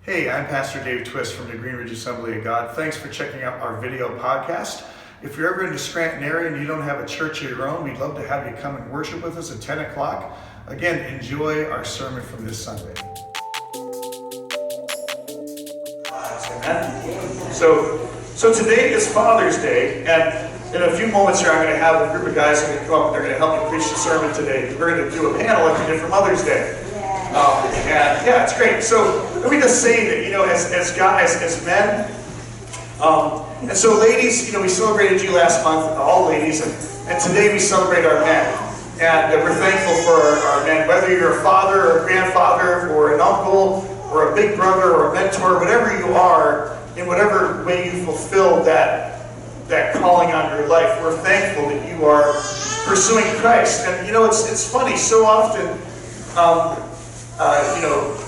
Hey, I'm Pastor Dave Twist from the Green Ridge Assembly of God. Thanks for checking out our video podcast. If you're ever in the Scranton area and you don't have a church of your own, we'd love to have you come and worship with us at 10 o'clock. Again, enjoy our sermon from this Sunday. Amen. So today is Father's Day, and in a few moments here I'm going to have a group of guys who are going to come up and they're going to help me preach the sermon today. We're going to do a panel like we did for Mother's Day. And yeah, it's great. So let me just say that, as guys, as men, and so ladies, we celebrated you last month, all ladies, and today we celebrate our men. And we're thankful for our men, whether you're a father or a grandfather or an uncle or a big brother or a mentor, whatever you are, in whatever way you fulfill that calling on your life, we're thankful that you are pursuing Christ. And it's funny, so often,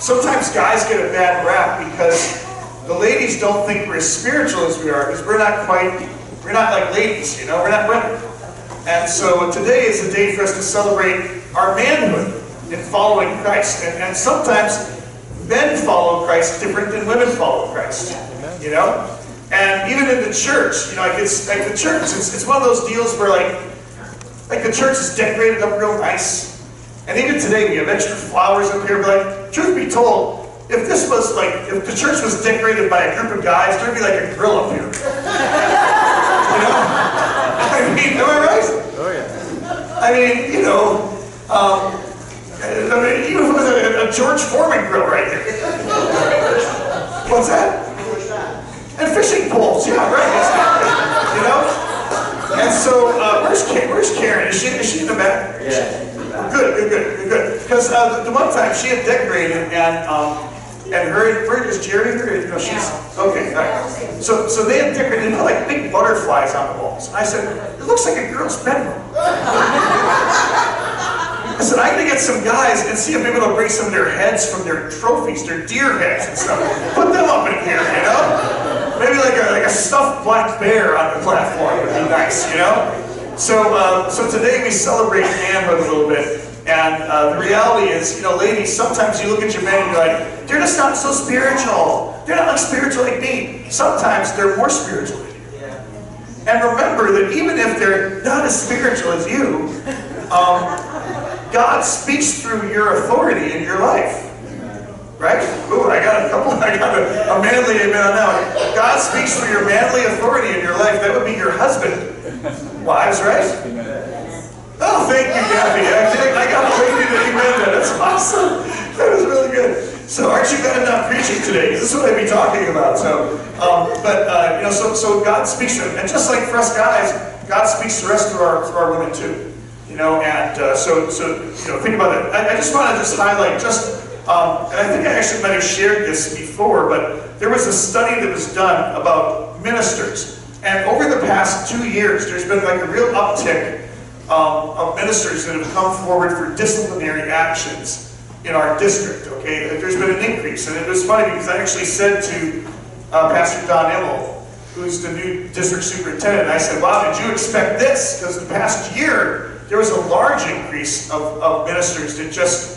sometimes guys get a bad rap because the ladies don't think we're as spiritual as we are, because we're not like ladies, we're not women. And so today is a day for us to celebrate our manhood in following Christ. And sometimes men follow Christ different than women follow Christ, And even in the church, like the church, it's one of those deals where like the church is decorated up real nice. And even today, we have extra flowers up here. But truth be told, if the church was decorated by a group of guys, there'd be like a grill up here. Am I right? Oh yeah. Even if it was a George Foreman grill right here. What's that? And fishing poles, yeah, right. And so, where's Karen? Is she in the back? Yeah. Good. Because the one time she had decorated, and where is Jerry? She's okay. All right. So they had decorated, like big butterflies on the walls. And I said, it looks like a girl's bedroom. I said, I'm gonna get some guys and see if maybe they'll bring some of their heads from their trophies, their deer heads and stuff. Put them up in here, Maybe like a stuffed black bear on the platform would be nice, So today we celebrate manhood a little bit, and the reality is, ladies, sometimes you look at your men and you're like, they're just not so spiritual. They're not like spiritual like me. Sometimes they're more spiritual than you. Yeah. And remember that even if they're not as spiritual as you, God speaks through your authority in your life. Right? Ooh, I got a manly amen on that one. God speaks through your manly authority in your life. That would be your husband. Wives, right? Oh, thank you, Gabby. I got a lady to amen that. That's awesome. That was really good. So aren't you glad I'm not preaching today? This is what I'd be talking about. So God speaks to him. And just like for us guys, God speaks to us through our women too. Think about it. I just want to highlight and I think I actually might have shared this before, but there was a study that was done about ministers. And over the past 2 years, there's been like a real uptick of ministers that have come forward for disciplinary actions in our district, okay? There's been an increase. And it was funny because I actually said to Pastor Don Immel, who's the new district superintendent, I said, wow, did you expect this? Because the past year, there was a large increase of ministers that just,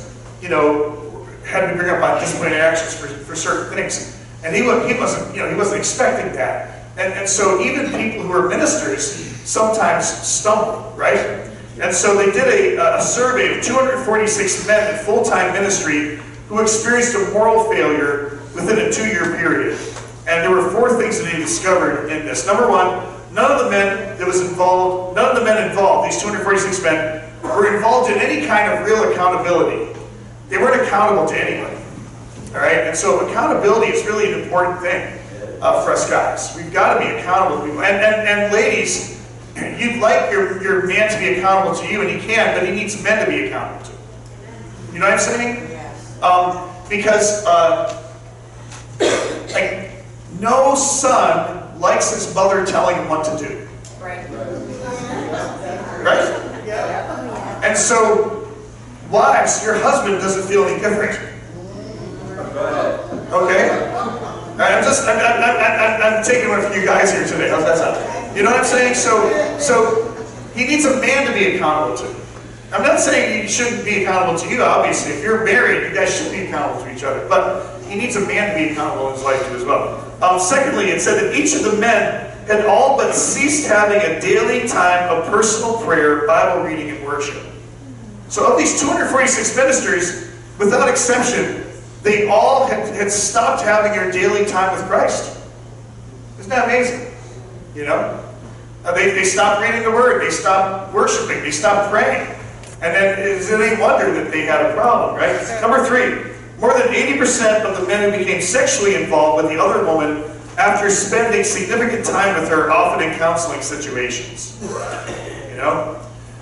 had to bring up on disciplinary actions for certain things. And he wasn't expecting that. And so even people who are ministers sometimes stumble, right? And so they did a survey of 246 men in full-time ministry who experienced a moral failure within a 2-year period. And there were 4 things that they discovered in this. Number one, none of the men involved, these 246 men, were involved in any kind of real accountability. They weren't accountable to anybody. All right? And so accountability is really an important thing for us guys. We've got to be accountable to people. And ladies, you'd like your man to be accountable to you, and he can, but he needs men to be accountable to. You know what I'm saying? Yes. Because no son likes his mother telling him what to do. Right? Yeah. And so, wives, your husband doesn't feel any different. Okay? I'm taking one for you guys here today. How's that sound? You know what I'm saying? So he needs a man to be accountable to. I'm not saying he shouldn't be accountable to you, obviously. If you're married, you guys should be accountable to each other. But he needs a man to be accountable in his life too as well. Secondly, it said that each of the men had all but ceased having a daily time of personal prayer, Bible reading, and worship. So of these 246 ministers, without exception, they all had stopped having their daily time with Christ. Isn't that amazing? You know? They stopped reading the Word, they stopped worshiping, they stopped praying. And then is it any wonder that they had a problem, right? Number 3, more than 80% of the men who became sexually involved with the other woman after spending significant time with her, often in counseling situations. You know?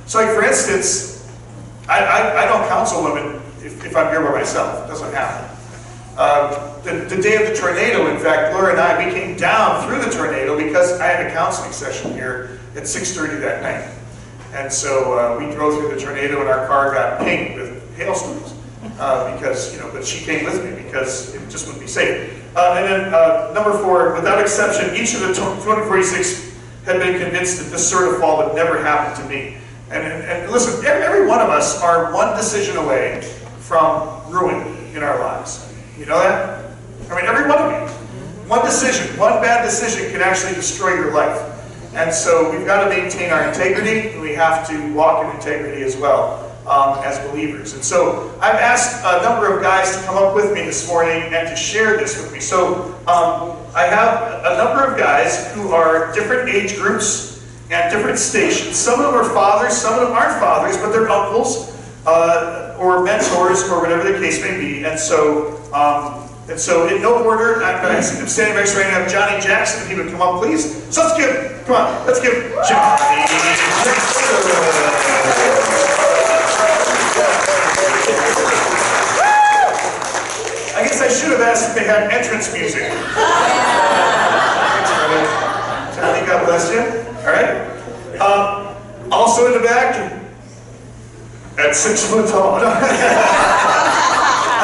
So like for instance, I don't counsel women if I'm here by myself. It doesn't happen. The day of the tornado, in fact, Laura and I, we came down through the tornado because I had a counseling session here at 6:30 that night. And so we drove through the tornado and our car got pinged with hailstones. Because, you know, but she came with me because it just wouldn't be safe. And then number 4, without exception, each of the 246 had been convinced that this sort of fall would never happen to me. And listen, every one of us are one decision away from ruin in our lives. You know that? I mean, every one of you. One decision, one bad decision can actually destroy your life. And so we've got to maintain our integrity, and we have to walk in integrity as well. As believers. And so I've asked a number of guys to come up with me this morning and to share this with me. So I have a number of guys who are different age groups and different stations. Some of them are fathers, some of them aren't fathers, but they're uncles or mentors or whatever the case may be. And so in no order, I'm standing next to right now, Johnny Jackson, if he would come up, please. So let's give him, come on, let's give Johnny Jackson. I guess I should have asked if they had entrance music. Johnny, God bless you. All right. Also in the back, at 6 foot tall. I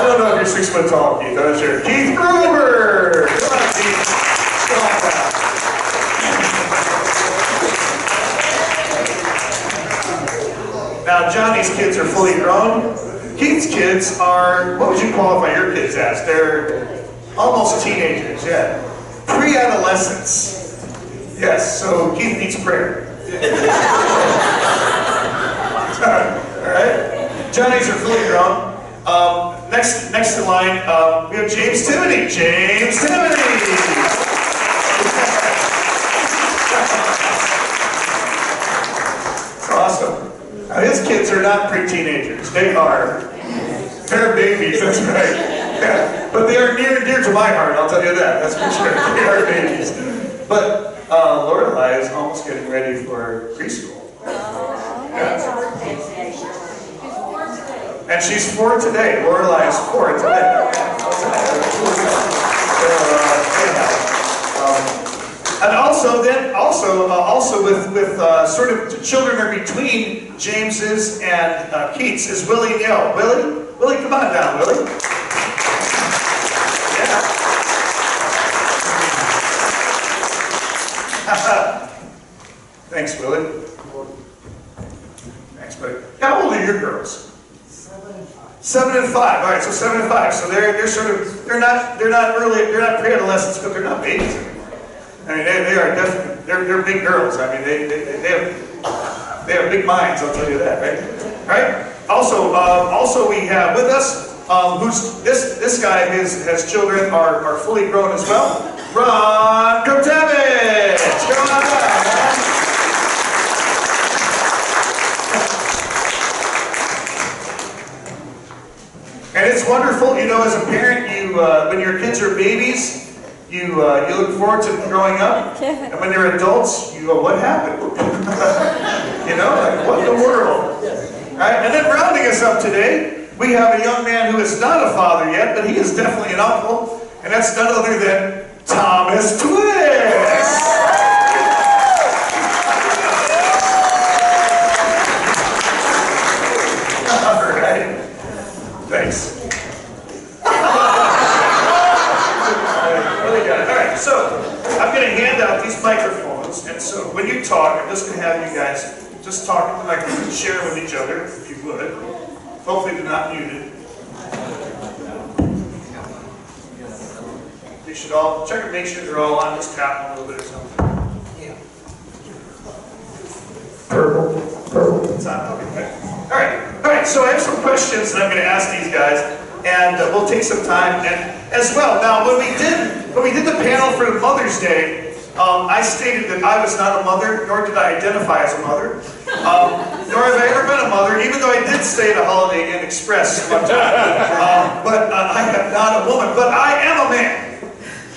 don't know if you're 6 foot tall, Keith. I'm not sure. Keith Gruber. Come on, Keith. Come on down. Now, Johnny's kids are fully grown. Keith's kids are, what would you qualify your kids as? They're almost teenagers, yeah. Pre-adolescents. Yes, so Keith needs prayer. All right. Johnny's are fully grown. Next in line, we have James Timoney. James Timoney! Awesome. Now, his kids are not pre-teenagers. They're babies, that's right. Yeah. But they are near and dear to my heart, I'll tell you that. That's for sure. They are babies. But Lorelai is almost getting ready for preschool. Yeah. And she's 4 today. Lorelai is 4 today. And also with sort of children are between James's and Keith's is Willie Neal. Willie, come on down, Willie. Yeah. Thanks, Willie. Thanks, buddy. How old are your girls? 7 and 5. All right, so 7 and 5. So they're not pre-adolescents, but they're not babies anymore. I mean, they are definitely they're big girls. I mean, they have big minds. I'll tell you that, right? Right. Also we have with us who's this guy his children are fully grown as well. Ron Kotevich. Come on down, man. And it's wonderful, you know, as a parent, you when your kids are babies, you look forward to them growing up, and when they're adults, you go, what happened? You know, like, what in the world? Right? And then rounding us up today, we have a young man who is not a father yet, but he is definitely an uncle, and that's none other than Thomas Twist! All right. Thanks. So, I'm going to hand out these microphones, and so when you talk, I'm just going to have you guys just talk at the microphone, share with each other, if you would. Hopefully they're not muted. They should all check and make sure they're all on. Just tap them a little bit or something. Yeah. Purple. It's on. Okay, good. All right. So I have some questions that I'm going to ask these guys, and we'll take some time. And as well, now when we did the panel for Mother's Day, I stated that I was not a mother, nor did I identify as a mother, nor have I ever been a mother, even though I did stay at a Holiday Inn Express one time. But I am not a woman, but I am a man.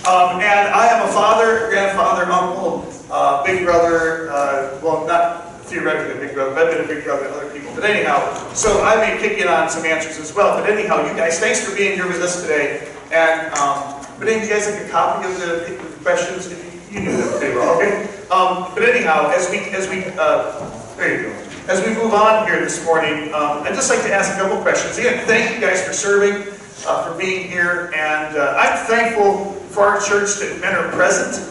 And I am a father, grandfather, uncle, big brother, well, not theoretically a big brother, but I've been a big brother to other people. But anyhow, so I may kick in on some answers as well. But anyhow, you guys, thanks for being here with us today. And, but any of you guys like a copy of the questions? You knew that pretty well, okay? But anyhow, as we there you go. As we move on here this morning, I'd just like to ask a couple questions. Again, thank you guys for serving, for being here, and I'm thankful for our church that men are present.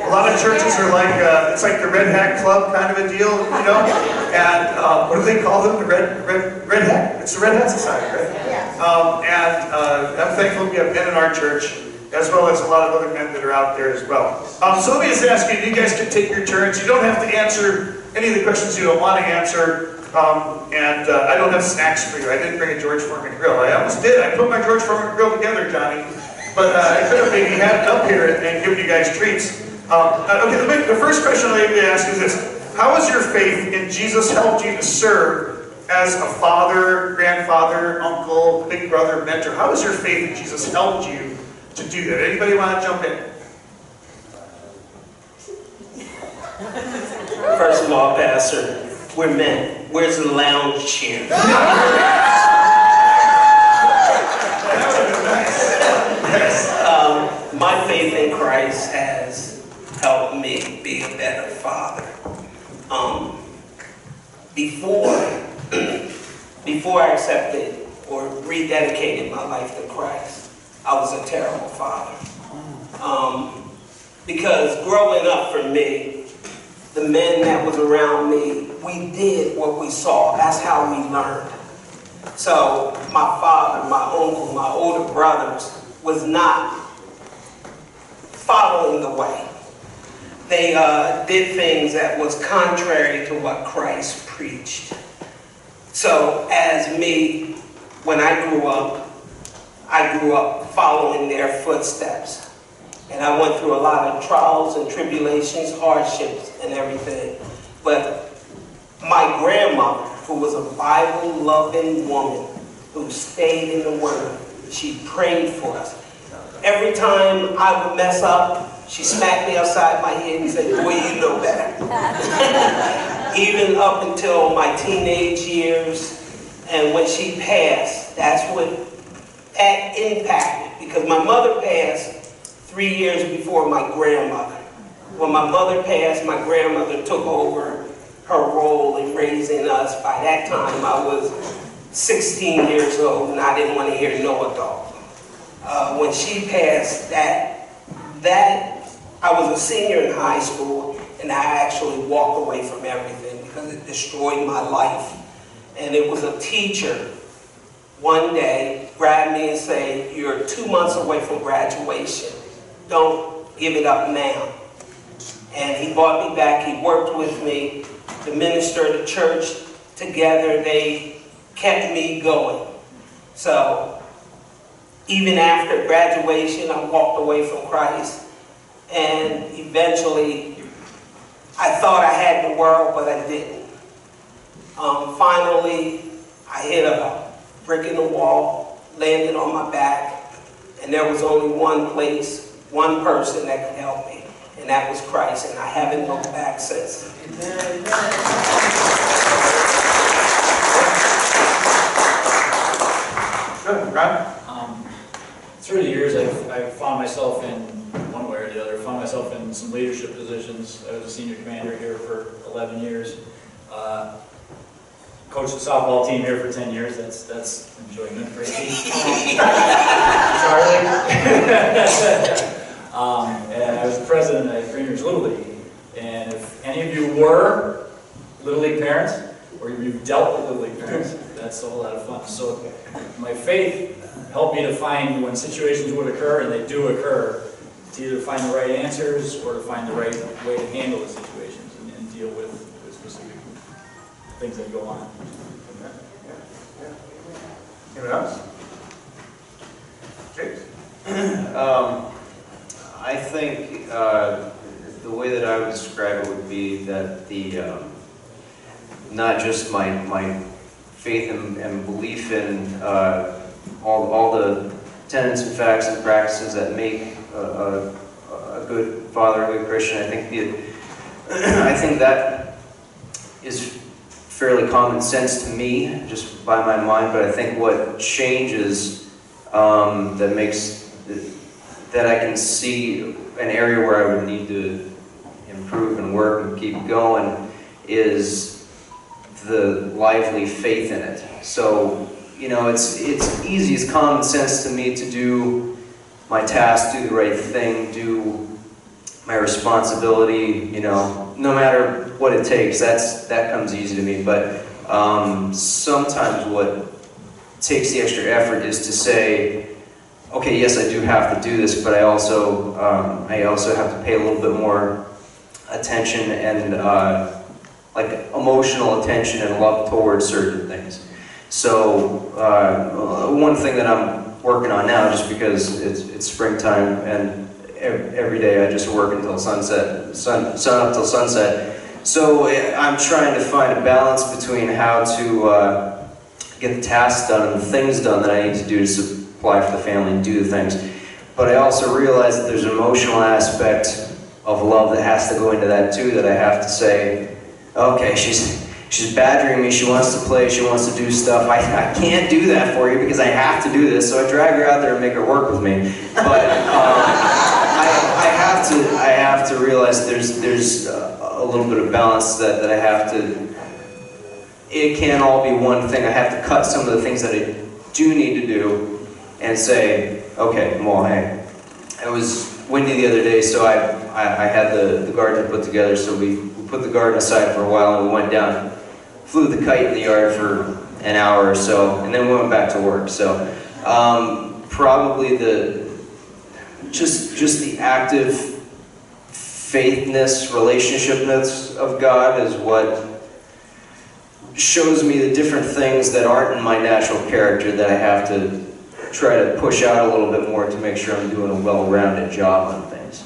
A lot of churches are like, it's like the Red Hat Club kind of a deal, you know? And what do they call them? The Red Hat? It's the Red Hat Society, right? And I'm thankful we have men in our church, as well as a lot of other men that are out there as well. So let me just ask you, you guys can take your turns. You don't have to answer any of the questions you don't want to answer. I don't have snacks for you. I didn't bring a George Foreman grill. I almost did. I put my George Foreman grill together, Johnny. But I could have maybe had it up here and given you guys treats. Okay, the first question I'd like to ask is this. How has your faith in Jesus helped you to serve as a father, grandfather, uncle, big brother, mentor? How has your faith in Jesus helped you to do that? Anybody want to jump in? First of all, Pastor, we're men. Where's the lounge chair? My faith in Christ has helped me be a better father. Before I accepted or rededicated my life to Christ, I was a terrible father. Because growing up for me, the men that was around me, we did what we saw. That's how we learned. So my father, my uncle, my older brothers was not following the way. They did things that was contrary to what Christ preached. So as me, when I grew up following their footsteps. And I went through a lot of trials and tribulations, hardships and everything. But my grandmother, who was a Bible-loving woman, who stayed in the Word, she prayed for us. Every time I would mess up, she smacked me upside my head and said, "Boy, you know better." Even up until my teenage years, and when she passed, that's what that impacted. Because my mother passed 3 years before my grandmother. When my mother passed, my grandmother took over her role in raising us. By that time, I was 16 years old, and I didn't want to hear no adult. When she passed, I was a senior in high school, and I actually walked away from everything because it destroyed my life. And it was a teacher one day grabbed me and said, "You're 2 months away from graduation. Don't give it up now." And he brought me back. He worked with me to minister at the church. Together, they kept me going. So even after graduation, I walked away from Christ. And eventually, I thought I had the world, but I didn't. Finally, I hit a brick in the wall, landed on my back, and there was only one place, one person that could help me, and that was Christ, and I haven't looked back since. Good, Ron? Through the years, I've found myself in, one way or the other, found myself in some leadership positions. I was a senior commander here for 11 years. Coached the softball team here for 10 years. That's enjoyment, right? Charlie. And I was the president at Greenridge Little League. And if any of you were Little League parents, or you've dealt with Little League parents, that's a whole lot of fun. So my faith helped me to find when situations would occur, and they do occur, It's either to find the right answers or to find the right way to handle the situations and deal with the specific things that go on. Anyone else? James? I think the way that I would describe it would be that the not just my faith and belief in all the tenets and facts and practices that make a good father, a good Christian. I think that is fairly common sense to me, just by my mind. But I think what changes that I can see an area where I would need to improve and work and keep going is the lively faith in it. So, you know, it's easy as common sense to me to do my task, do the right thing, do my responsibility, you know, no matter what it takes. That comes easy to me. But sometimes what takes the extra effort is to say, okay, yes, I do have to do this, but I also have to pay a little bit more attention and like emotional attention and love towards certain things. So one thing that I'm working on now, just because it's springtime and every day I just work until sunset, sun up till sunset. So I'm trying to find a balance between how to get the tasks done and the things done that I need to do to supply for the family and do the things. But I also realize that there's an emotional aspect of love that has to go into that too, that I have to say, okay, she's badgering me, she wants to play, she wants to do stuff. I can't do that for you because I have to do this, so I drag her out there and make her work with me. But I have to realize there's a little bit of balance that I have to. It can't all be one thing. I have to cut some of the things that I do need to do and say, okay, well, hey, it was windy the other day, so I had the garden put together, so we put the garden aside for a while and we went down, flew the kite in the yard for an hour or so, and then we went back to work. So probably just the active faithness, relationshipness of God is what shows me the different things that aren't in my natural character that I have to try to push out a little bit more to make sure I'm doing a well-rounded job on things.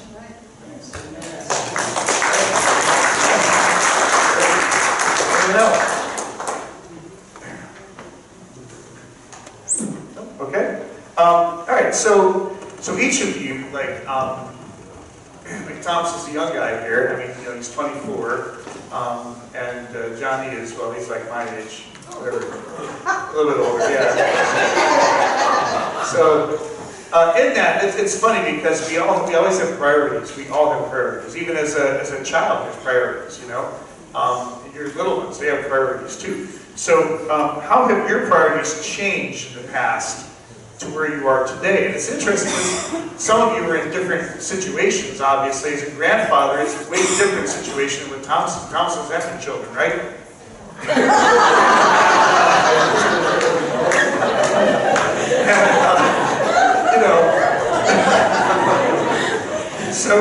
Okay. All right. So each of you, like Thomas is the young guy here. I mean, you know, he's 24, and Johnny is, well, he's like my age, whatever, a little bit older, yeah. So in that, it's funny because we always have priorities. We all have priorities. Even as a child, there's priorities. You know, your little ones, they have priorities too. So how have your priorities changed in the past to where you are today? And it's interesting because some of you are in different situations, obviously. As a grandfather, it's a way different situation with Thompson. Thompson's having children, right? You know, so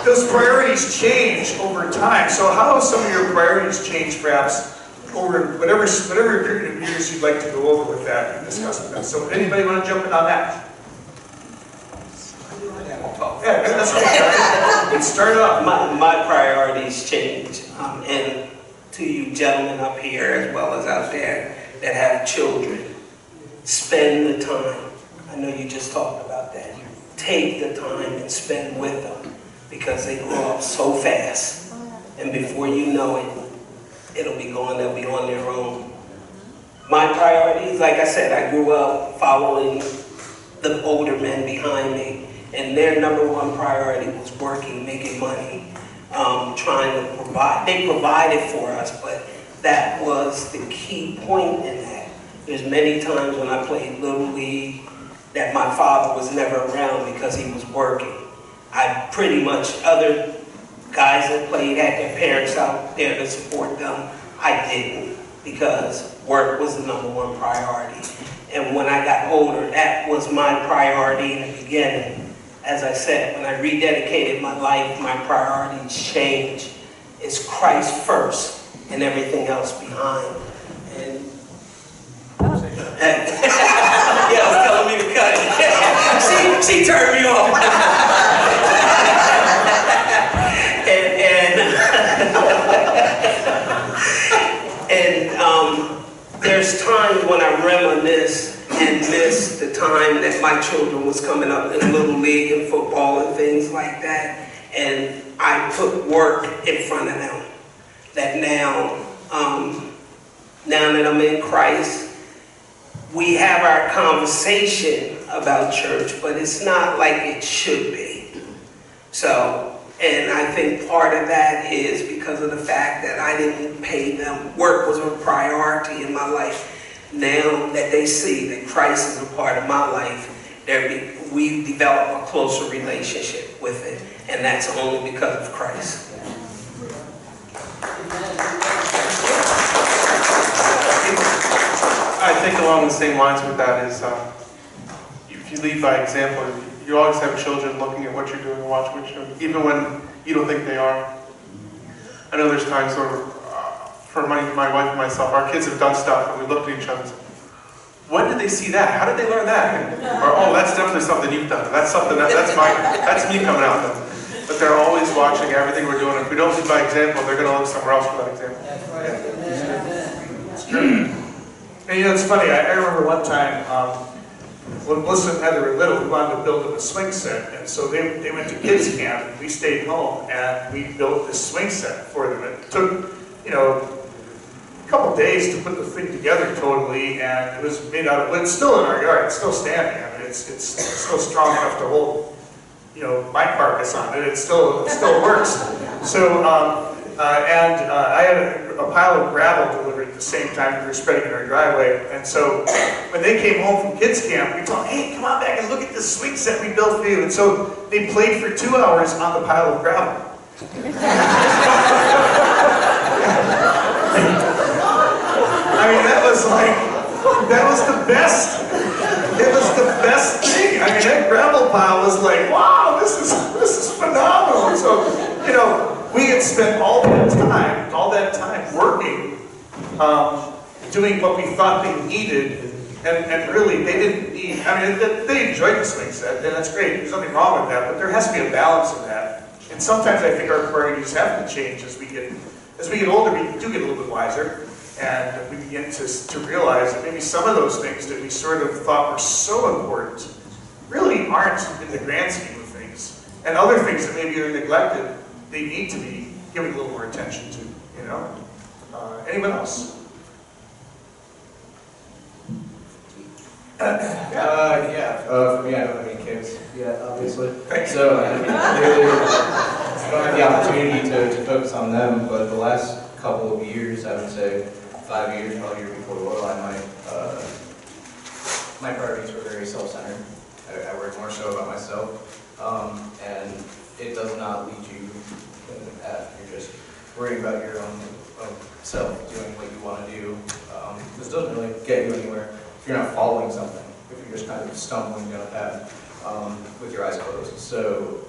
those priorities change over time. So how have some of your priorities changed, perhaps, over whatever period of years you'd like to go over with that and discuss with that? So anybody want to jump in on that? Yeah, that's right. Let's start off. My priorities change, and to you gentlemen up here as well as out there that have children, spend the time. I know you just talked about that. Take the time and spend with them because they grow up so fast, and before you know it, it'll be gone. They'll be on their own. My priorities, like I said, I grew up following the older men behind me. And their number one priority was working, making money, trying to provide. They provided for us, but that was the key point in that. There's many times when I played Little League that my father was never around because he was working. I pretty much, other guys that played had their parents out there to support them. I didn't because work was the number one priority. And when I got older, that was my priority in the beginning. As I said, when I rededicated my life, my priorities changed. It's Christ first and everything else behind. And yeah, I was telling me to cut it. she turned me off. There's times when I reminisce and miss the time that my children was coming up in Little League and football and things like that. And I put work in front of them. That now that I'm in Christ, we have our conversation about church, but it's not like it should be. So, and I think part of that is because of the fact that I didn't pay them. Work was a priority in my life. Now that they see that Christ is a part of my life, we develop a closer relationship with it, and that's only because of Christ. I think along the same lines with that is, if you lead by example, you always have children looking at what you're doing and watch what you're doing, even when you don't think they are. I know there's times where, for my wife and myself, our kids have done stuff and we looked at each other and said, when did they see that? How did they learn that? Or, oh, that's definitely something you've done. That's something, that's me coming out. But they're always watching everything we're doing. If we don't lead by example, they're going to look somewhere else for that example. It's true. And it's funny, I remember one time, when Melissa and Heather were little, we wanted to build them a swing set. And so they went to kids camp, and we stayed home, and we built this swing set for them. It took, a couple days to put the thing together totally, and it was made out of, it's still in our yard, it's still standing. I mean, it's still strong enough to hold, my carcass on it. It still works. So, I had a pile of gravel delivered at the same time we were spreading in our driveway. And so when they came home from kids camp, we told them, hey, come on back and look at this swing set we built for you. And so they played for 2 hours on the pile of gravel. I mean, that was the best. It was the best thing. I mean, that gravel pile was like, wow, this is phenomenal. So, we had spent all that time working, doing what we thought they needed, and really they didn't need. I mean, they enjoyed the swing set, and that's great. There's nothing wrong with that, but there has to be a balance in that. And sometimes I think our priorities have to change as we get older. We do get a little bit wiser. And we begin to realize that maybe some of those things that we sort of thought were so important really aren't in the grand scheme of things. And other things that maybe are neglected, they need to be given a little more attention to, Anyone else? For me, I don't have any kids yet, obviously. So, I don't have the opportunity to focus on them, but the last couple of years, I would say, 5 years, probably a year before Lorelei, my priorities were very self-centered. I worried more so about myself, and it does not lead you in the path. You're just worrying about your own self, doing what you want to do. This doesn't really get you anywhere if you're not following something, if you're just kind of stumbling down a path with your eyes closed. So,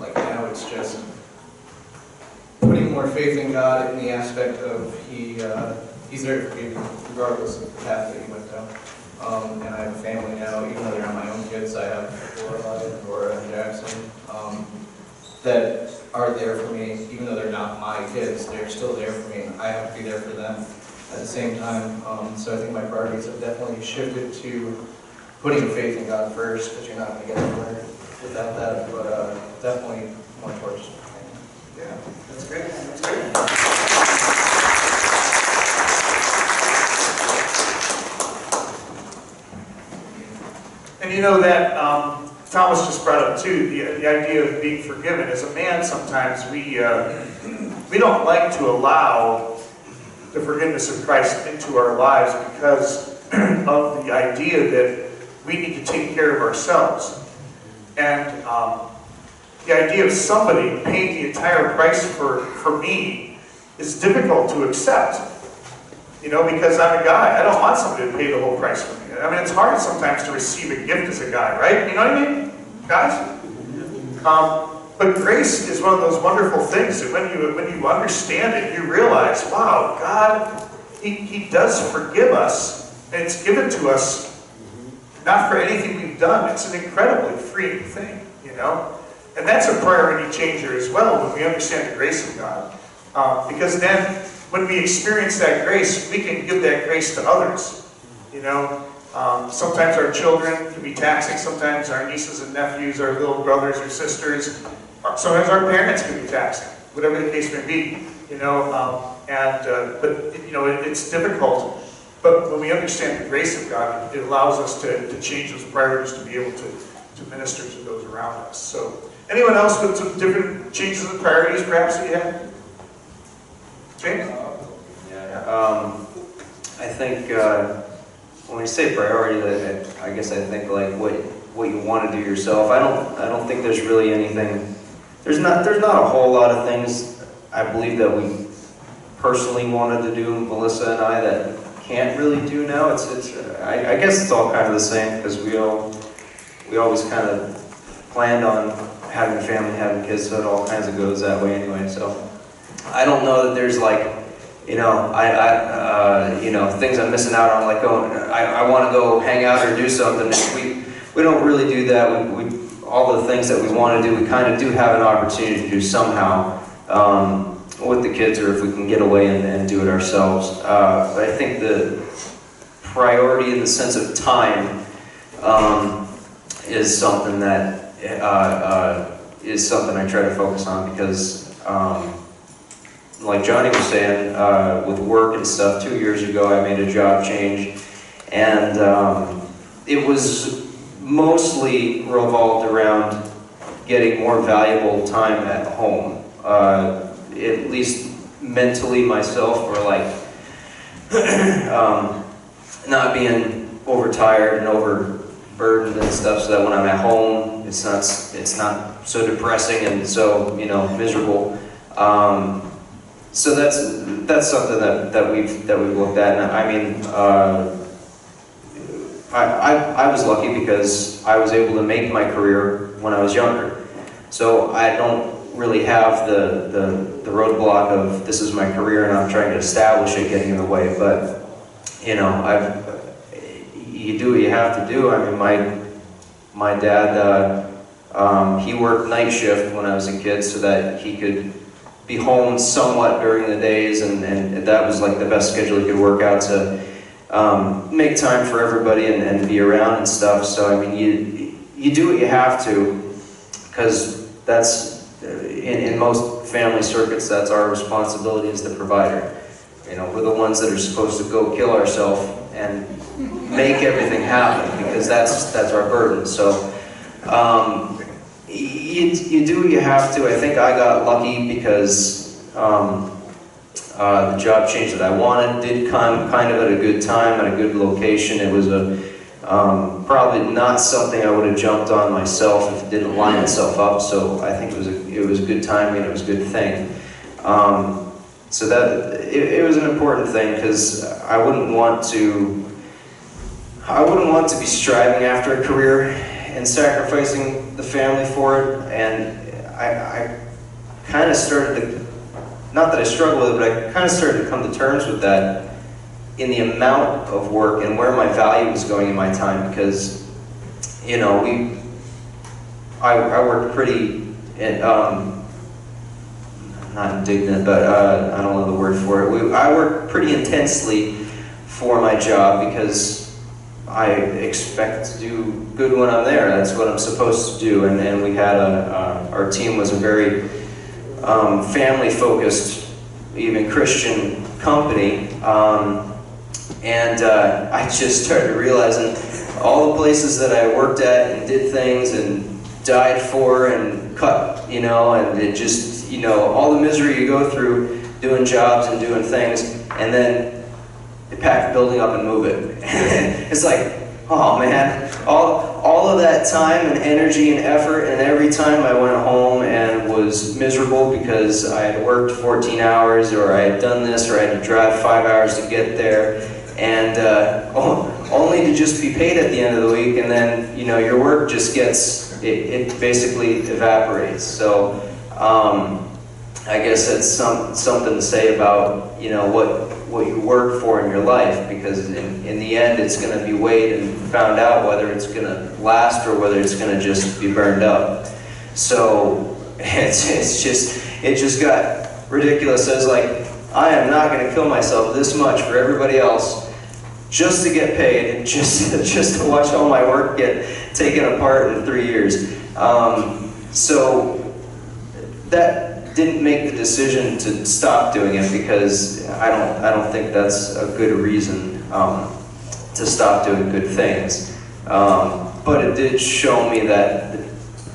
now it's just putting more faith in God in the aspect of He's there to forgive you, regardless of the path that you went down. And I have a family now, even though they're not my own kids. I have Lorelei and Laura and Jackson that are there for me, even though they're not my kids. They're still there for me. I have to be there for them at the same time. So I think my priorities have definitely shifted to putting faith in God first, because you're not going to get anywhere without that. But definitely more towards. Yeah, that's great. That's great. And that Thomas just brought up too, the idea of being forgiven. As a man, sometimes we don't like to allow the forgiveness of Christ into our lives because of the idea that we need to take care of ourselves. And the idea of somebody paying the entire price for me is difficult to accept. Because I'm a guy. I don't want somebody to pay the whole price for me. I mean, it's hard sometimes to receive a gift as a guy, right? You know what I mean, guys? But grace is one of those wonderful things that when you understand it, you realize, wow, God, He does forgive us, and it's given to us not for anything we've done. It's an incredibly freeing thing, you know? And that's a priority changer as well when we understand the grace of God. Because then, when we experience that grace, we can give that grace to others, you know? Sometimes our children can be taxing, sometimes our nieces and nephews, our little brothers or sisters, sometimes our parents can be taxing, whatever the case may be, you know? But you know, it's difficult. But when we understand the grace of God, it allows us to change those priorities to be able to minister to those around us. So, anyone else with some different changes in priorities, perhaps, that you have? James? I think when we say priority, I guess I think like what you want to do yourself. I don't think there's really anything. There's not a whole lot of things I believe that we personally wanted to do, Melissa and I, that can't really do now. I guess it's all kind of the same because we always kind of planned on having family, having kids, so it all kinds of goes that way anyway. So I don't know that there's like, you know, you know, things I'm missing out on, like going, I want to go hang out or do something. We don't really do that. We all the things that we want to do, we kind of do have an opportunity to do somehow with the kids, or if we can get away and do it ourselves. But I think the priority in the sense of time is something that is something I try to focus on because. Like Johnny was saying, with work and stuff, 2 years ago I made a job change, and it was mostly revolved around getting more valuable time at home, at least mentally myself, or like not being overtired and overburdened and stuff, so that when I'm at home, it's not so depressing and so, you know, miserable. So that's something that we've looked at, and I mean, I was lucky because I was able to make my career when I was younger, so I don't really have the roadblock of this is my career and I'm trying to establish it getting in the way. But you know, you do what you have to do. I mean, my dad he worked night shift when I was a kid so that he could be home somewhat during the days, and that was like the best schedule he could work out to make time for everybody and be around and stuff. So I mean, you do what you have to, because that's in most family circuits, that's our responsibility as the provider. You know, we're the ones that are supposed to go kill ourselves and make everything happen, because that's our burden. So you do what you have to. I think I got lucky because the job change that I wanted did come kind of at a good time, at a good location. It was probably not something I would have jumped on myself if it didn't line itself up. So I think it was good timing. It was a good thing. So that it was an important thing, because I wouldn't want to be striving after a career and sacrificing the family for it. And I kind of started to, not that I struggle with it, but I kind of started to come to terms with that in the amount of work and where my value was going in my time. Because, you know, I worked pretty, not indignant, but I don't know the word for it. I worked pretty intensely for my job because I expect to do good when I'm there. That's what I'm supposed to do. And we had our team was a very family-focused, even Christian company. And I just started realizing all the places that I worked at and did things and died for and cut, you know, and it just, you know, all the misery you go through doing jobs and doing things, and then they pack the building up and move it. It's like, oh man, all of that time and energy and effort, and every time I went home and was miserable because I had worked 14 hours, or I had done this, or I had to drive 5 hours to get there, and only to just be paid at the end of the week, and then, you know, your work just gets, it basically evaporates. So, I guess that's something to say about, you know, what you work for in your life, because in the end it's going to be weighed and found out whether it's going to last or whether it's going to just be burned up. So it just got ridiculous. I was like, I am not going to kill myself this much for everybody else just to get paid and just to watch all my work get taken apart in 3 years. So that didn't make the decision to stop doing it, because I don't think that's a good reason to stop doing good things. But it did show me that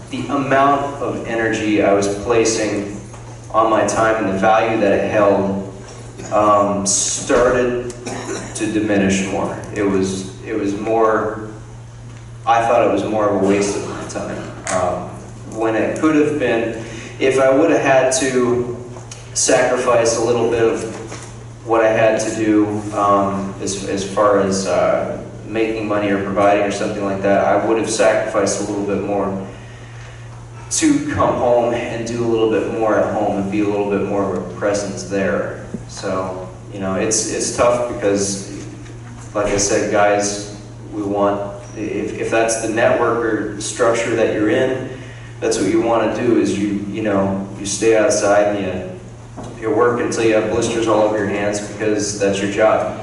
the amount of energy I was placing on my time and the value that it held started to diminish more. It was more, I thought it was more of a waste of my time. When it could have been, if I would have had to sacrifice a little bit of what I had to do as far as making money or providing or something like that, I would have sacrificed a little bit more to come home and do a little bit more at home and be a little bit more of a presence there. So, you know, it's tough because, like I said, guys, we want, if that's the network or structure that you're in, that's what you want to do, is you stay outside and you work until you have blisters all over your hands, because that's your job.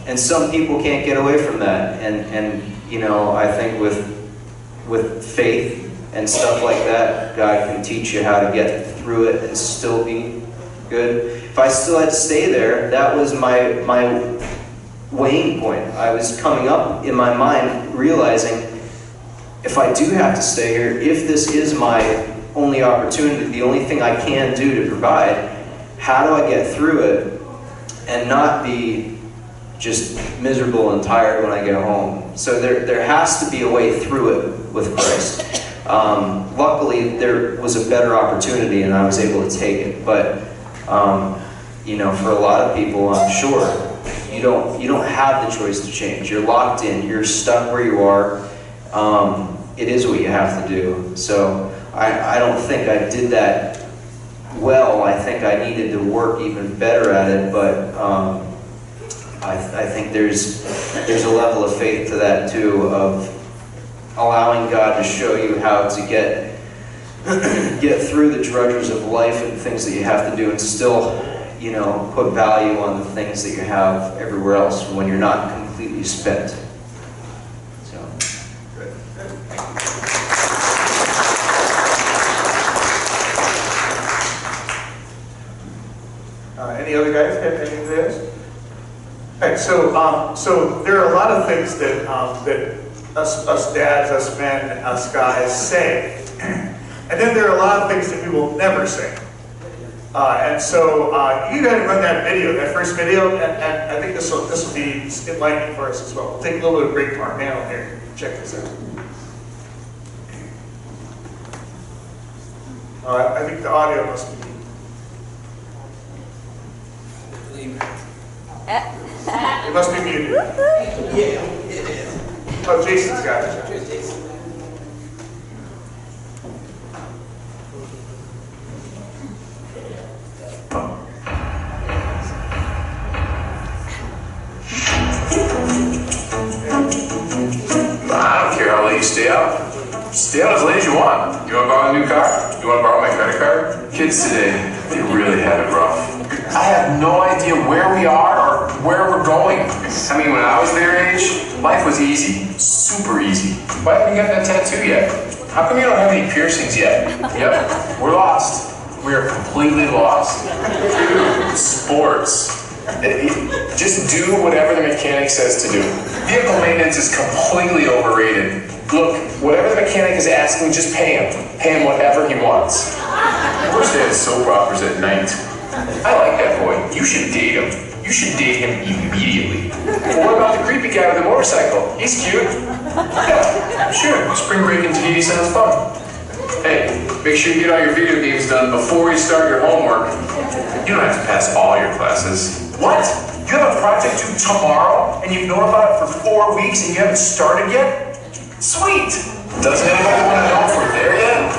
And some people can't get away from that, and you know, I think with faith and stuff like that, God can teach you how to get through it and still be good. If I still had to stay there, that was my weighing point. I was coming up in my mind realizing, if I do have to stay here, if this is my only opportunity, the only thing I can do to provide, how do I get through it and not be just miserable and tired when I get home? So there has to be a way through it with Christ. Luckily, there was a better opportunity and I was able to take it. But you know, for a lot of people, I'm sure, you don't have the choice to change. You're locked in. You're stuck where you are. It is what you have to do. So I don't think I did that well. I think I needed to work even better at it, but I think there's a level of faith to that too, of allowing God to show you how to get through the drudges of life and things that you have to do, and still, you know, put value on the things that you have everywhere else when you're not completely spent. Any other guys have anything to ask? All right, so there are a lot of things that us dads, us men, us guys say, and then there are a lot of things that we will never say. And so you guys run that video, that first video, and I think this will be enlightening for us as well. We'll take a little bit of a break from our panel here. Check this out. I think the audio must be. It must be muted. Yeah, it is. Oh, Jason's got it. I don't care how late you stay out. Stay out as late as you want. You want to borrow a new car? You want to borrow my credit card? Kids today, they really have it rough. I have no idea where we are or where we're going. I mean, when I was their age, life was easy, super easy. Why haven't you gotten a tattoo yet? How come you don't have any piercings yet? Yep, we're lost. We are completely lost. Dude, sports. Just do whatever the mechanic says to do. Vehicle maintenance is completely overrated. Look, whatever the mechanic is asking, just pay him. Pay him whatever he wants. Worst day is soap operas at night. I like that boy. You should date him. You should date him immediately. Well, what about the creepy guy with the motorcycle? He's cute. Yeah, sure. Spring break in Tahiti sounds fun. Hey, make sure you get all your video games done before you start your homework. You don't have to pass all your classes. What? You have a project due tomorrow, and you've known about it for 4 weeks, and you haven't started yet? Sweet! Doesn't anybody want to know if we're there yet?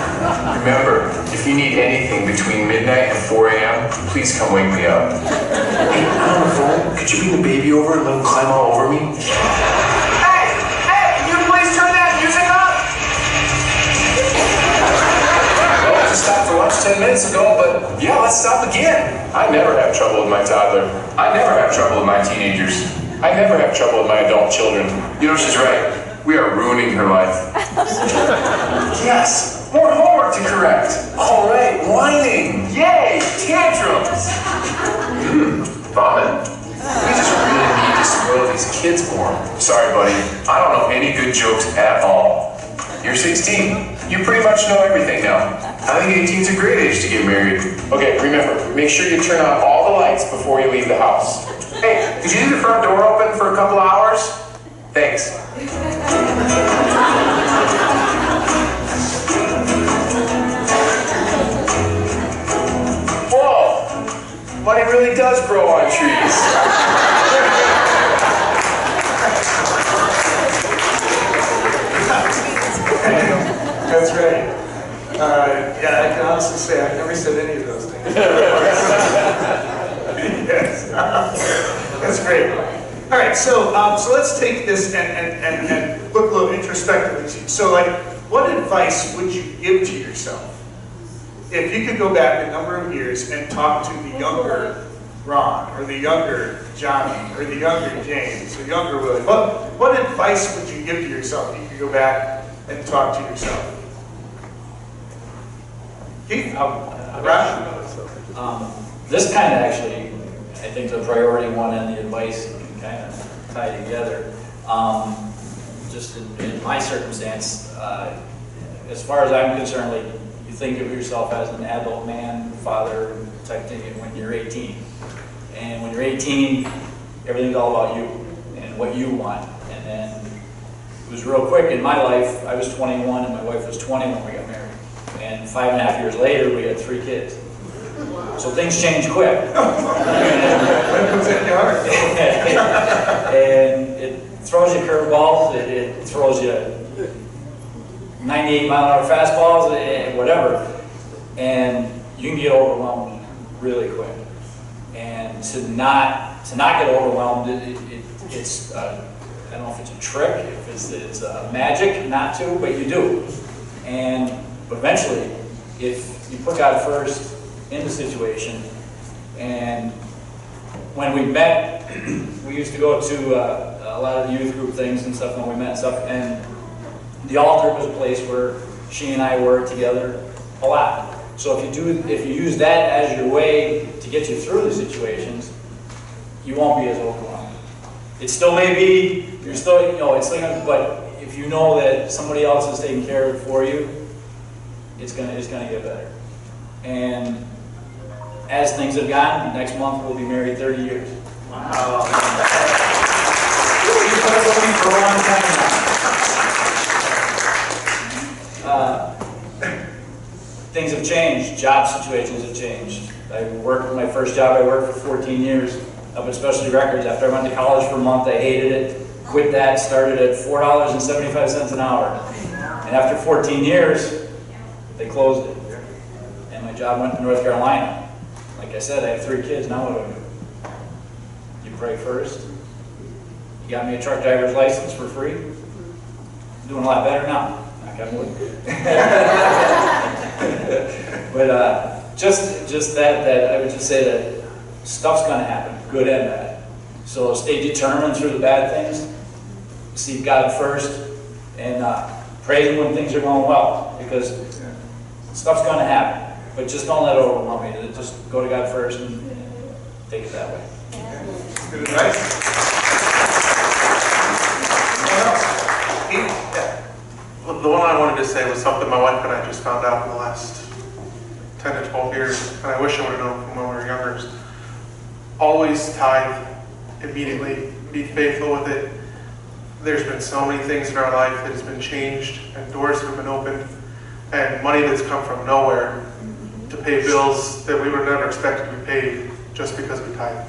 Remember, if you need anything between midnight and 4 a.m., please come wake me up. Hey, I'm on the phone. Could you bring the baby over and let him climb all over me? Hey, you please turn that music up? Well, I just stopped for lunch 10 minutes ago, but yeah, let's stop again. I never have trouble with my toddler. I never have trouble with my teenagers. I never have trouble with my adult children. You know, she's right. We are ruining her life. Yes, more homework to correct. All right, whining. Yay, tantrums. Vomit. We just really need to spoil these kids more. Sorry, buddy. I don't know any good jokes at all. You're 16. You pretty much know everything now. I think 18 is a great age to get married. Okay, remember, make sure you turn on all the lights before you leave the house. Hey, could you leave the front door open for a couple hours? Thanks. Whoa! Money really does grow on trees. That's right. Yeah, I can honestly say I've never said any of those things. Yes. That's great. All right, so let's take this and look a little introspectively. So, like, what advice would you give to yourself if you could go back a number of years and talk to the younger Ron, or the younger Johnny, or the younger James, or younger Willie? What advice would you give to yourself if you could go back and talk to yourself? Keith? This kind of actually, I think the priority one and the advice can kind of tie together. Just in my circumstance, as far as I'm concerned, like, you think of yourself as an adult man, father type thing when you're 18. And when you're 18, everything's all about you and what you want. And then it was real quick in my life. I was 21 and my wife was 20 when we got married. And 5.5 years later, we had 3 kids. So things change quick. And it throws you curveballs, it throws you 98-mile-an-hour fastballs, and whatever. And you can get overwhelmed really quick. And to not get overwhelmed, it's I don't know if it's a trick, if it's magic not to, but you do. But eventually, if you put God first in the situation, and when we met, we used to go to a lot of the youth group things and stuff when we met and stuff, and the altar was a place where she and I were together a lot. So if you use that as your way to get you through the situations, you won't be as overwhelmed. It still may be, you're still, it's still gonna, but if you know that somebody else is taking care of it for you, it's gonna get better. And as things have gone, next month we'll be married 30 years. Wow. You've been with me for a long time now. Things have changed. Job situations have changed. I worked my first job. I worked for 14 years up at Specialty Records. After I went to college for a month, I hated it. Quit that. Started at $4.75 an hour. And after 14 years, they closed it. And my job went to North Carolina. Like I said, I have 3 kids. Now what do I do? You pray first. You got me a truck driver's license for free. I'm doing a lot better now. Knock on wood. But just that I would just say that stuff's going to happen, good and bad. So stay determined through the bad things. Seek God first, and praise Him when things are going well, because stuff's going to happen. But just don't let it overwhelm you. Just go to God first and take it that way. Good advice. Well, the one I wanted to say was something my wife and I just found out in the last 10 to 12 years, and I wish I would have known from when we were younger. Is always tithe immediately. Be faithful with it. There's been so many things in our life that has been changed, and doors have been opened, and money that's come from nowhere to pay bills that we were never expected to be paid just because we tithe.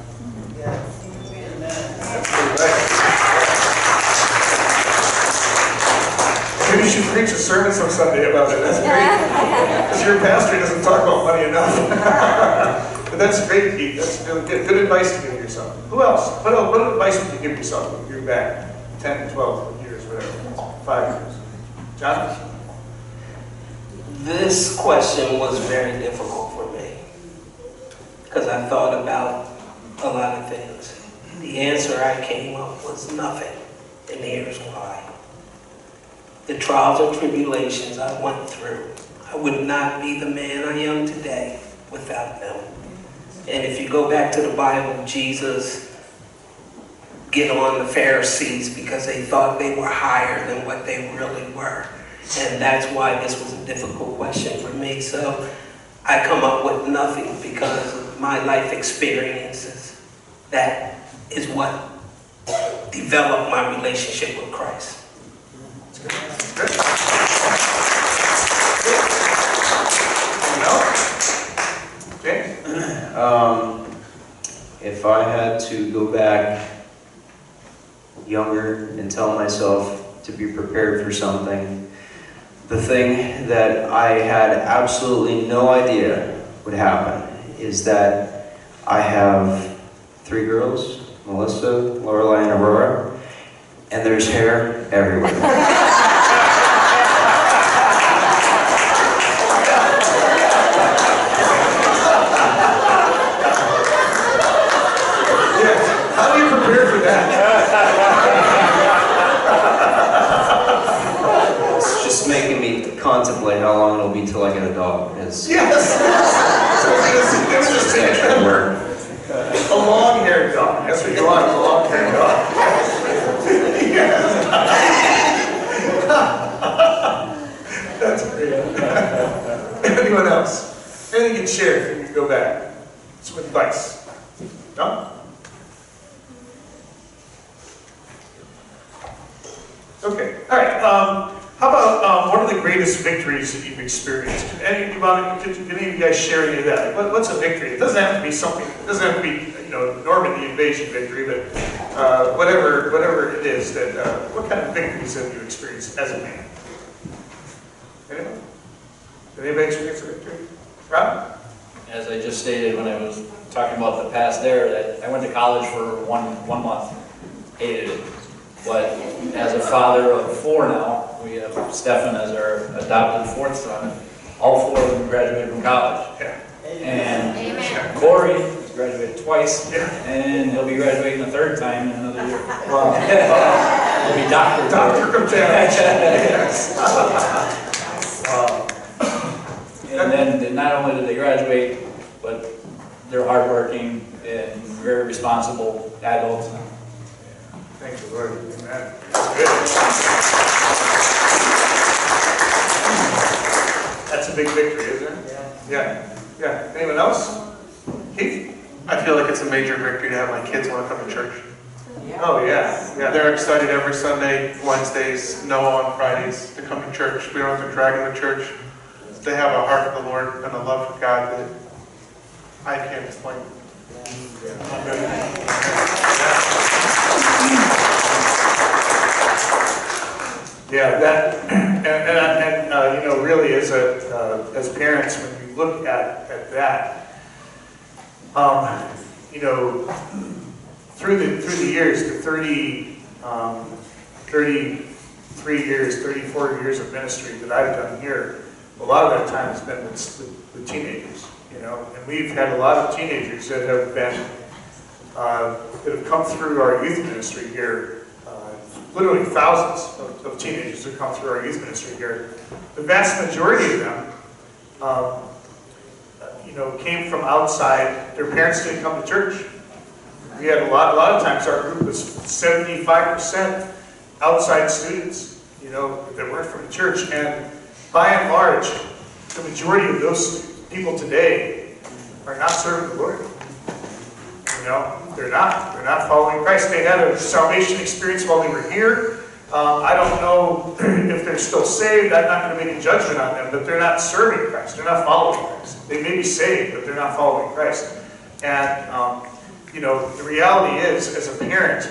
Maybe you should preach a sermon some Sunday about that. That's great. Because your pastor doesn't talk about money enough. But that's great, Keith. That's good advice to give yourself. Who else? What advice would you give yourself when you're back 10, 12 years, whatever, 5 years? John? This question was very difficult for me because I thought about a lot of things. The answer I came up was nothing, and here's why. The trials and tribulations I went through, I would not be the man I am today without them. And if you go back to the Bible, Jesus get on the Pharisees because they thought they were higher than what they really were. And that's why this was a difficult question for me. So I come up with nothing because of my life experiences. That is what developed my relationship with Christ. If I had to go back younger and tell myself to be prepared for something, the thing that I had absolutely no idea would happen is that I have 3 girls, Melissa, Lorelai, and Aurora, and there's hair everywhere. Contemplate how long it'll be till I get a dog. Yes. It's actually work. A long-haired dog. That's what you want, a long-haired dog. That's great. Anyone else? Anything you can share if you can go back? Some advice. No? Okay. All right. How about one of the greatest victories that you've experienced? Could any of you guys share any of that? What's a victory? It doesn't have to be something. It doesn't have to be, Normandy invasion victory, but whatever it is. That what kind of victories have you experienced as a man? Anyone? Did anybody experience a victory? Rob? As I just stated when I was talking about the past there, that I went to college for one month, hated it. But as a father of 4 now, we have Stefan as our adopted 4th son. All 4 of them graduated from college. Yeah. And Corey has graduated twice, and he'll be graduating a 3rd time in another year. Wow. He'll be Dr. Yes. And then not only did they graduate, but they're hardworking and very responsible adults. Thank you, Lord. Amen. That's a big victory, isn't it? Yeah. Yeah. Anyone else? Keith? I feel like it's a major victory to have my kids want to come to church. Oh, yeah. They're excited every Sunday, Wednesdays, Noah on Fridays to come to church. We don't have to drag them to church. They have a heart for the Lord and a love for God that I can't explain. Yeah, that, and really as parents, when you look at that, through the years, the 33 years, 34 years of ministry that I've done here, a lot of that time has been with teenagers, and we've had a lot of teenagers that have been, that have come through our youth ministry here. Literally thousands of teenagers have come through our youth ministry here. The vast majority of them, came from outside. Their parents didn't come to church. We had a lot of times our group was 75% outside students, that weren't from the church. And by and large, the majority of those people today are not serving the Lord. They're not following Christ. They had a salvation experience while they were here. I don't know if they're still saved. I'm not going to make a judgment on them, but they're not serving Christ. They're not following Christ. They may be saved, but they're not following Christ. And, the reality is, as a parent,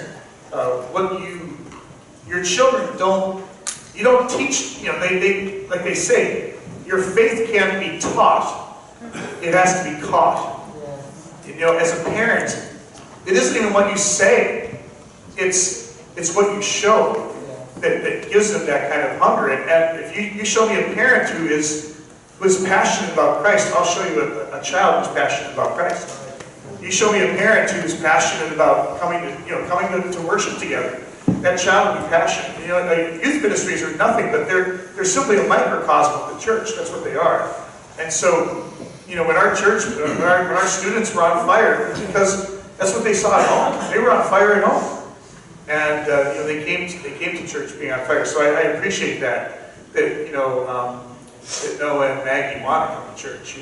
your children you don't teach, they like they say, your faith can't be taught, it has to be caught. As a parent, it isn't even what you say, it's what you show that gives them that kind of hunger. And if you show me a parent who is passionate about Christ, I'll show you a child who's passionate about Christ. You show me a parent who's passionate about coming to worship together. That child will be passionate. Youth ministries are nothing, but they're simply a microcosm of the church. That's what they are. And so, when our students were on fire, because that's what they saw at home. They were on fire at home. And they came to church being on fire. So I appreciate that Noah and Maggie want to come to church.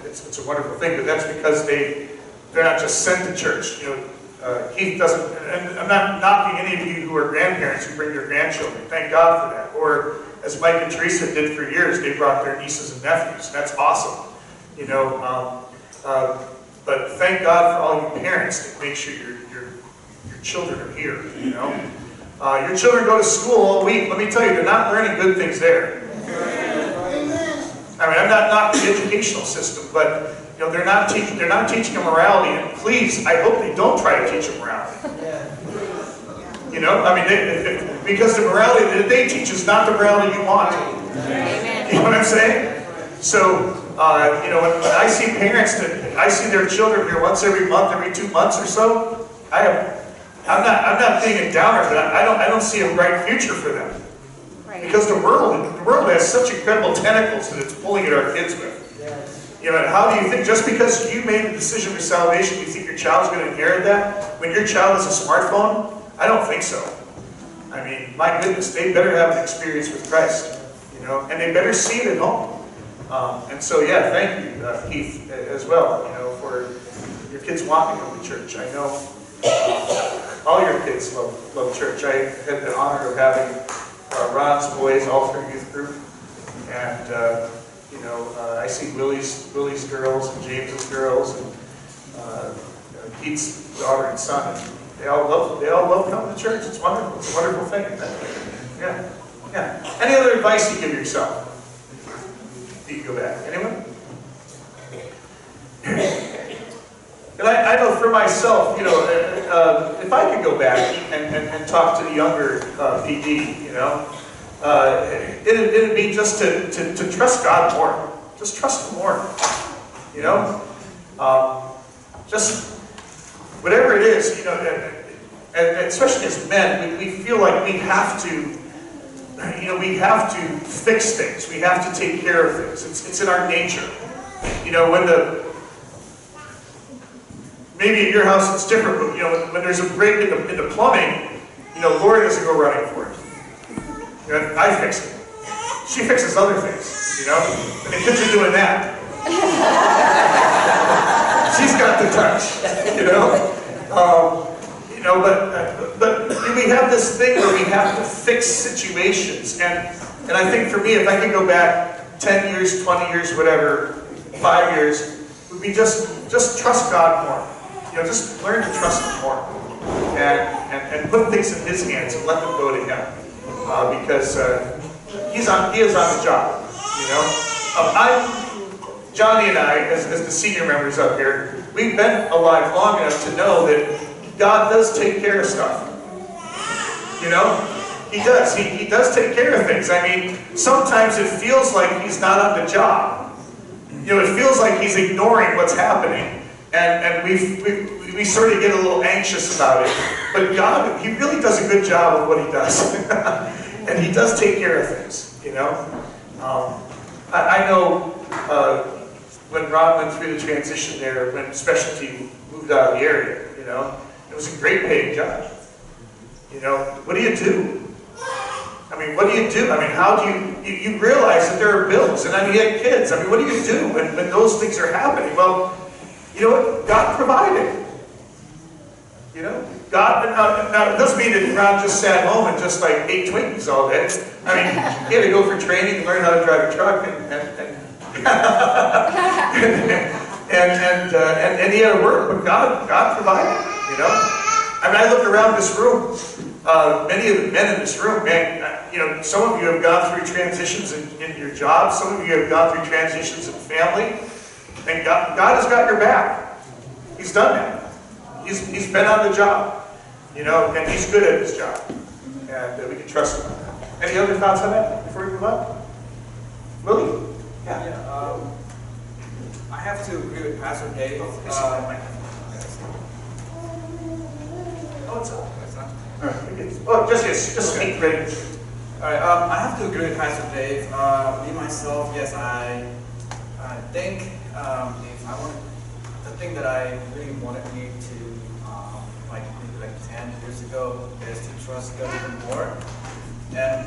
It's a wonderful thing. But that's because they're not just sent to church. Keith doesn't, and I'm not knocking any of you who are grandparents who bring their grandchildren. Thank God for that. Or as Mike and Teresa did for years, they brought their nieces and nephews. That's awesome. But thank God for all you parents that make sure your children are here. Your children go to school all week. Let me tell you, they're not learning good things there. I mean, I'm not knocking the educational system, but they're not teaching them morality. And please, I hope they don't try to teach them morality. Because the morality that they teach is not the morality you want. You know what I'm saying? So, when I see parents I see their children here once every month, every 2 months or so, I'm not being a downer, but I don't see a bright future for them. Because the world has such incredible tentacles that it's pulling at our kids with. How do you think, just because you made the decision for salvation, you think your child's going to inherit that? When your child has a smartphone? I don't think so. I mean, my goodness, they better have an experience with Christ, and they better see it at home. And so, yeah, thank you, Keith, as well, for your kids wanting to come to church. I know all your kids love church. I had the honor of having Ron's boys all through youth group, and I see Willie's girls and James's girls and Keith's daughter and son. And they all love coming to church. It's wonderful. It's a wonderful thing. Yeah. Any other advice you give yourself? You can go back. Anyone? And I know for myself, if I could go back and talk to the younger PD, it'd be just to trust God more. Just trust Him more. Just whatever it is, and especially as men, we feel like we have to. We have to fix things. We have to take care of things. It's in our nature. Maybe at your house it's different, but when there's a break in the plumbing, Lori doesn't go running for it. I fix it. She fixes other things, and the kids are doing that. She's got the touch, but we have this thing where we have to fix situations, and I think for me, if I could go back 10 years, 20 years, whatever, 5 years, would be just trust God more. Just learn to trust Him more, and put things in His hands and let them go to Him, because He is on the job. Johnny and I, as the senior members up here, we've been alive long enough to know that God does take care of stuff. He does. He does take care of things. I mean, sometimes it feels like He's not on the job. It feels like He's ignoring what's happening. And we sort of get a little anxious about it. But God, He really does a good job of what He does. And He does take care of things, I know when Ron went through the transition there, when specialty moved out of the area, it was a great paying job. What do you do? I mean, what do you do? I mean, how do you realize that there are bills, and I mean, you have kids. I mean, what do you do when those things are happening? Well, you know what? God provided. God, now it doesn't mean that Ron just sat home and just like ate Twinkies all day. I mean, he had to go for training and learn how to drive a truck, and he had to work, but God provided, I mean, I look around this room, many of the men in this room, man, some of you have gone through transitions in your jobs, some of you have gone through transitions in family, and God has got your back. He's done that. He's been on the job, and he's good at his job, and we can trust him on that. Any other thoughts on that before we move on? Willie? Yeah. I have to agree with Pastor Dave. Oh, it's up. It's not- All right. Oh, just speak ready. All right, I have to agree with Pastor Dave. Me myself, yes, I think if I want the thing that I really wanted me to like maybe like 10 years ago is to trust God even more. And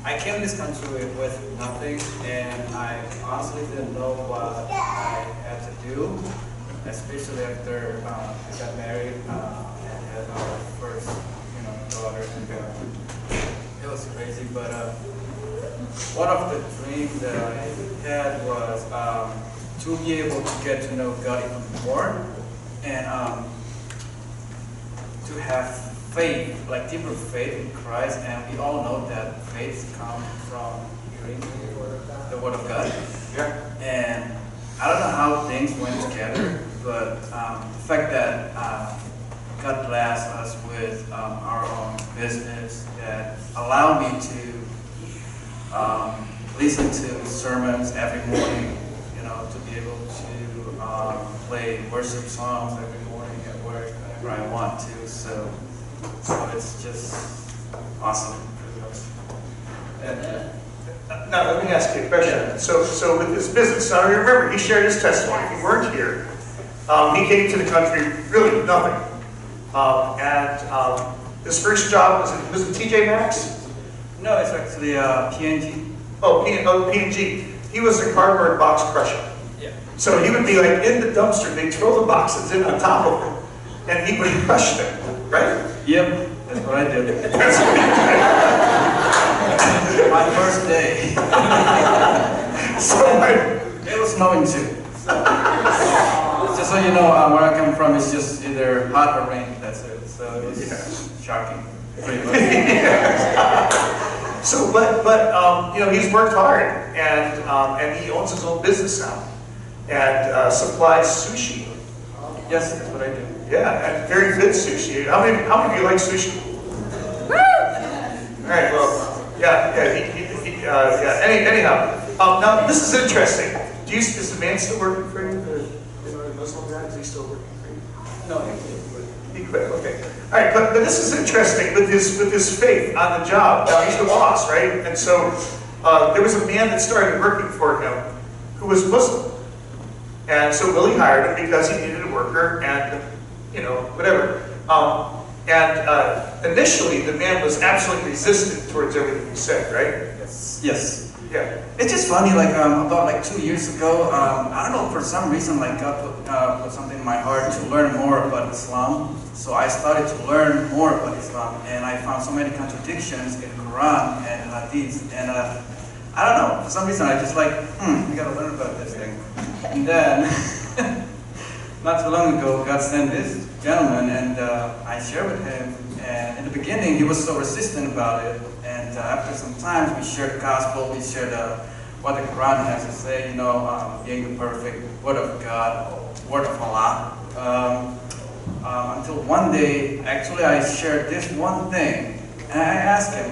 I came to this country with nothing, and I honestly didn't know what I had to do, especially after I got married and had our first, daughter. And, it was crazy, but one of the dreams that I had was to be able to get to know God even more, and to have faith, like deeper faith in Christ. And we all know that faith comes from hearing the Word of God. Yeah. And I don't know how things went together, but the fact that God blessed us with our own business that allowed me to listen to sermons every morning, to be able to play worship songs every morning at work whenever I want to. So it's just awesome. Now, let me ask you a question. So with this business, now remember, he shared his testimony. If you weren't here, he came to the country really with nothing. His first job was it TJ Maxx? No, it's actually PNG. Oh, P&G. He was a cardboard box crusher. Yeah. So he would be like in the dumpster, they'd throw the boxes in on top of him, and he would crush them, right? Yep, that's what I did. That's what he did. My first day. It was snowing too. Just so you know, where I come from is just either hot or rain. That's it. So it was shocking, pretty much. So, he's worked hard, and he owns his own business now, and supplies sushi. Yes, that's what I do. Yeah, and very good sushi. How many of you like sushi? All right, well, yeah. Anyhow, now this is interesting. Is the man still working for you? The Muslim guy, is he still working for you? No, He quit. Okay. All right, but this is interesting with his faith on the job. Now he's the boss, right? And so there was a man that started working for him who was Muslim, and so Willie hired him because he needed a worker, and whatever. Initially, the man was absolutely resistant towards everything he said, right? Yes. Yeah. It's just funny, about 2 years ago, I don't know, for some reason, God put something in my heart to learn more about Islam. So I started to learn more about Islam, and I found so many contradictions in Quran and Hadith, and I don't know, for some reason I just we gotta learn about this thing. And then, not too long ago, God sent this gentleman, and I shared with him, and in the beginning he was so resistant about it, and after some time we shared the gospel, we shared what the Quran has to say, being the perfect word of God, word of Allah. Until one day, actually I shared this one thing, and I asked him,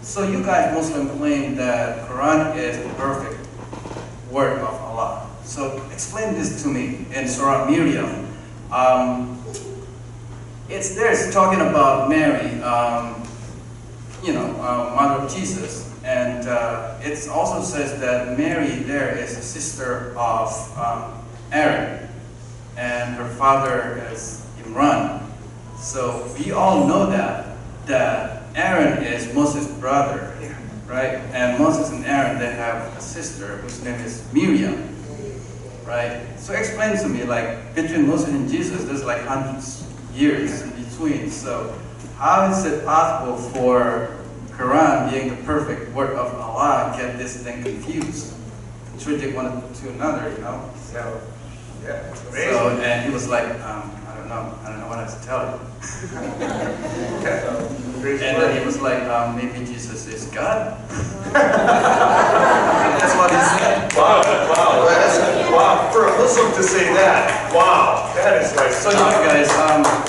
so you guys Muslims claim that Quran is the perfect word of Allah. So explain this to me in Surah Maryam. It's talking about Mary, mother of Jesus, and it also says that Mary there is a sister of Aaron, and her father is Imran. So we all know that Aaron is Moses' brother, right? And Moses and Aaron, they have a sister whose name is Miriam, right? So explain to me, between Moses and Jesus, there's hundreds of years in between. So how is it possible for Quran being the perfect word of Allah get this thing confused? Contradict one to another, So, Yeah. and he was I don't I don't know what else to tell you. Crazy And word. then he was like, maybe Jesus is God. That's what he said. Wow, wow, for a Muslim to say that, wow, that is like, So you know guys,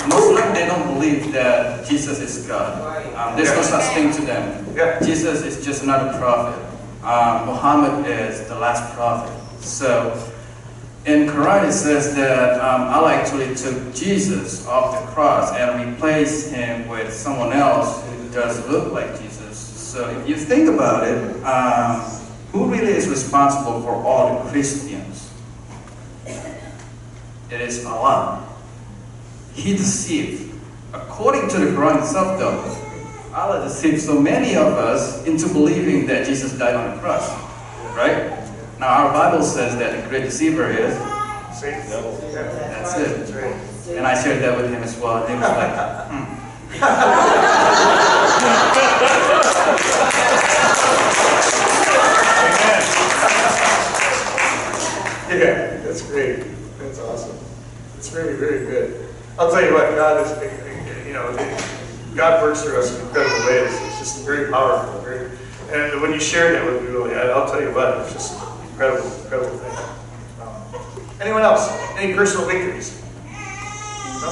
Muslims, they don't believe that Jesus is God. There's no such thing to them. Yeah. Jesus is just another prophet. Muhammad is the last prophet. So in Quran it says that Allah actually took Jesus off the cross and replaced him with someone else who does look like Jesus. So if you think about it, who really is responsible for all the Christians? It is Allah. He deceived. According to the Quran itself though, Allah deceived so many of us into believing that Jesus died on the cross. Right? Now our Bible says that the great deceiver is, Satan. Yeah. that's it. That's right. And I shared that with him as well. And he was like, Yeah, that's great. That's awesome. It's very, very good. I'll tell you what, God is, you know, God works through us in incredible ways. It's just very powerful. And when you shared that with me, really, I'll tell you what, it's just incredible, incredible thing. Anyone else? Any personal victories? No?